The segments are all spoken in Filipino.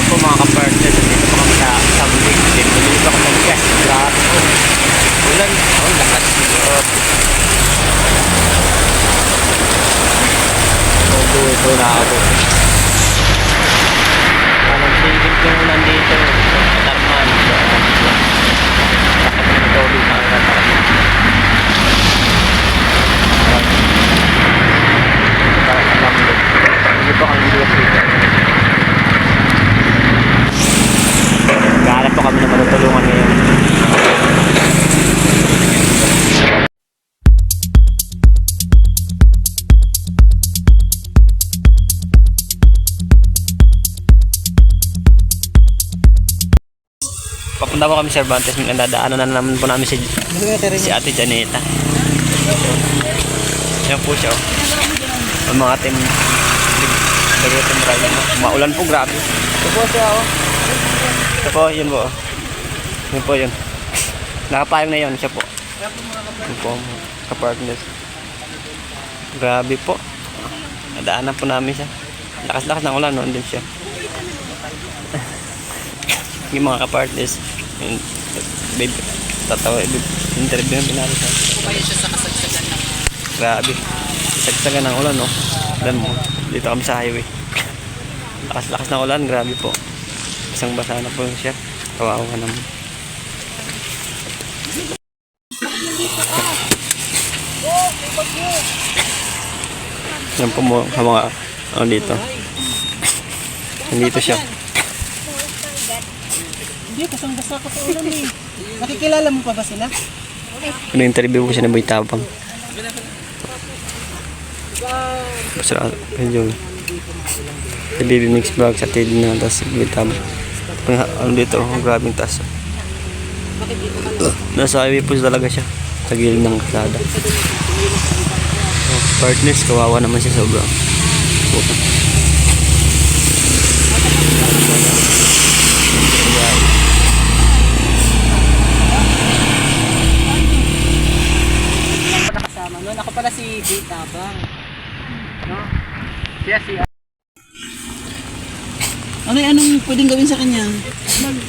po mga kapartner, dito po kami sa Samlig. Bumili po kami ng gas. Grabe po. Ulan. Oh, lakas. Ito na ako. Parang sigil ko ulan dito. Tarman. Lakas ng tubig sa katarman. Parang Samlig. Hindi po kami dito. Gahanap po kami na matutulungan ngayon. Papunta po kami sa Cervantes. Nadadaanan na naman po namin si Ate Janeta. Yan po siya. Ang mga team driver. Maulan po, grabe. Ito po siya. Ito po, yun po. Yun po yun. Nakapayong na yun, siya po. Yun po, kapartners. Grabe po. Nadaanan po namin siya. Lakas-lakas ng ulan, noon din siya. Yung mga kapartners. Baby, tatawa, interview yung pinalo siya. Grabe. Sagsagan ng ulan, no? Alam mo, dito kami sa highway. Lakas-lakas ng ulan, grabe po. Isang basa na po siya. Kawawa naman. Yan po mo sa mga ano dito. Nandito siya. Hindi, kasang-basa ko sa ulan eh. Nakikilala mo pa ba sila? Pina-interview ko siya na Boy Tabang. Basta medyo sa Baby Mix Vlog sa TED na tas Boy Tabang. Ano dito, grabing taas. Nasa highway po talaga siya. Sa gilid ng kalsada. Partners, kawawa naman siya sobrang. Nakasama nun. Ako pala si Boy Tabang. No? Siya si... Anong pwedeng gawin sa kanya?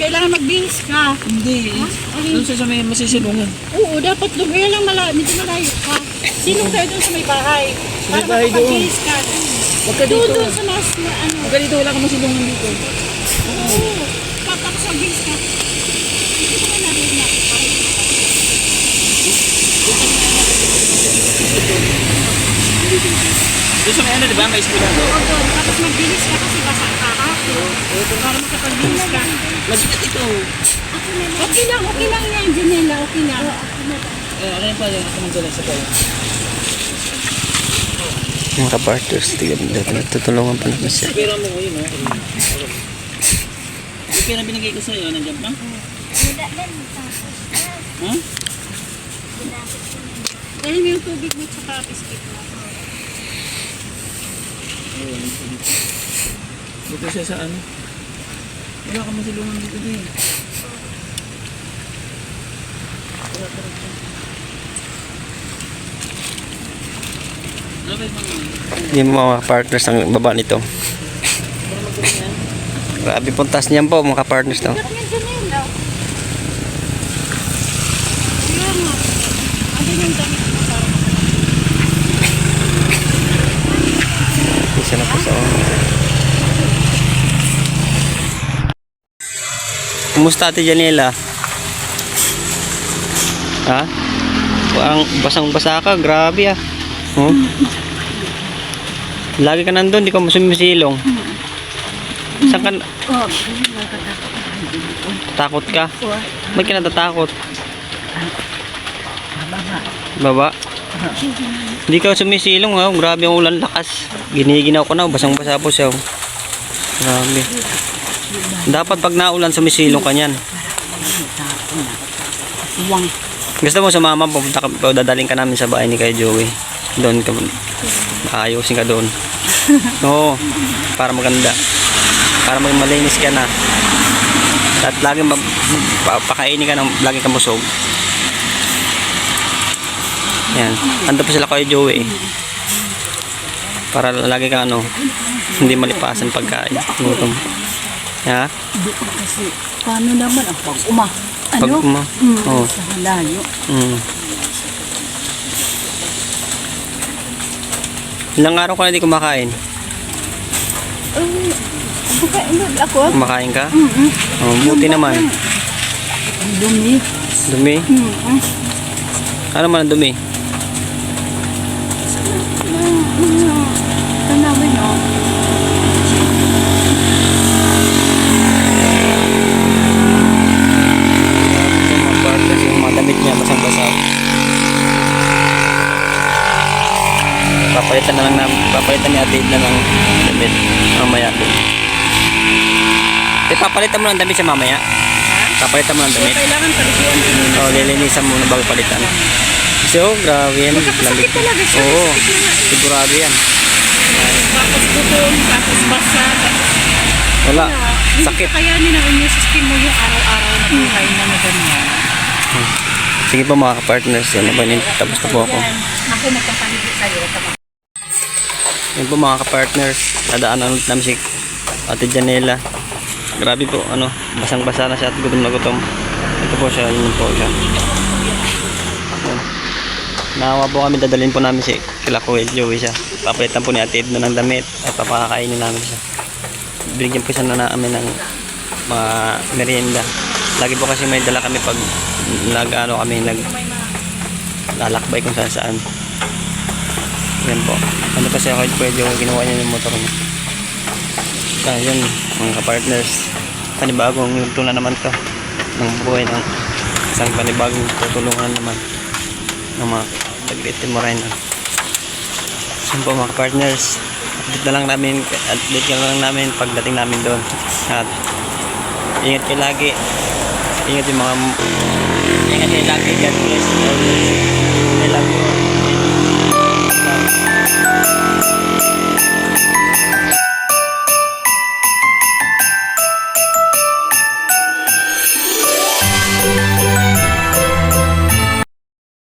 Kailangan magbihis ka. Hindi. Doon sa may masisilungan. Oo, dapat doon. Kaya lang medyo malayo ka. Sinong tayo doon sa may bahay? May Para bahay doon. makapagbihis ka. Huwag ka dito. Doon sa mas ano. Huwag ka dito. Wala ka masilungan dito. Oo. Tapos magbihis ka. Hindi ko na narinig na ako. Doon sa may ano, diba? May eskwela doon. Oo, doon. Tapos magbihis ka kasi basa ka ha. Para makapagbihis ka. Mabigat ito. Okay lang yan, Janela. Okay lang. Ano yung pala? Ako magdala sa tayo. Mga kapartners, tignan dito. Nagtutulungan pa naman siya. Pera mo ngayon, no? Yung pera binigay ko sa'yo, nandiyan pa? Ha? Dahil yung tubig mo tsaka biscuit mo. Dito siya sa ano? Wala ka masilungan dito din. Yung mga partners ang baba nito. Grabe pong taas niyan po mga partners to. Bakit yan, Janela? Kaya nga. Ano yung damit mo para Isa na po sa Kumusta Ate Janela? Ha? Ang basang-basa ka, grabe ah. Oh. Lagi ka nandun, di ka sumisilong. Saan ka? Takot ka? Ba't ka natatakot? Baba? Hindi ka sumisilong ha, grabe ang ulan lakas. Giniginaw ko na, basang-basa po siya. Grabe. Dapat pag naulan sumisilong ka niyan. Gusto mo sumama, pupunta ka, dadaling ka namin sa bahay ni kay Joey. Doon ka, ayusin ka doon. Oo, para maganda. Para malinis ka na. At laging pakainin ka ng laging kamusog. Yan. Ando pa sila kay Joey. Para lagi kang ano, hindi malipasan pagkain. Gutom. Ha? Hindi ko kasi, paano naman ang pag-uma? Ano? Pag-uma? Oo. Sa malayo. Ilang araw ka na di kumakain? Bukain ako. Kumakain ka? Mm-mm. Oh, buti naman. Ang dumi. Dumi? Mm-mm. Ano man ang dumi? Tanawin, no? Mga part kasi yung mga damit niya basang-basa. Papalitan ni Ate na ng damit mamaya. Papalitan mo ng damit siya mamaya. Papalitan mo ng damit. Kailangan paliguan ko muna. Oo, lilinisan muna bago palitan. So, grabe yan. Magkakasakit talaga siya. Oo, Sakit na nga. sigurado yan. Tapos gutom, tapos basa, tapos Wala, hindi sakit. kakayanin ng immune system mo yung araw-araw na buhay na na ganyan. Sige po mga ka-partners, yan po, tapos na po ako. Yan. Ako magpapaligid sa'yo. Yan po mga ka-partners, nadaanan ulit namin si Ate Janela. Grabe po, ano, basang-basa na siya at gutom na gutom. Ito po siya, yun po siya. Yan. Naawa po kami, dadalhin po namin si kila Kuya Joey siya. Papalitan po ni Ate Edna ng damit at papakainin namin siya. Binigyan po siya na namin ng mga merienda. Lagi po kasi may dala kami pag lalakbay kung saan saan. Yan po. Ano kasi ako Kuya Joey, ginawa niya yung motor niya. Yun, mga ka-partners, panibagong yugto na naman to ng buhay ng isang panibagong tutulungan naman ng mga Tagliti Moreno. Yun po mga partners, update na lang namin pagdating namin doon. At ingat kayo lagi, ingat kayo lagi. God bless. I love you all.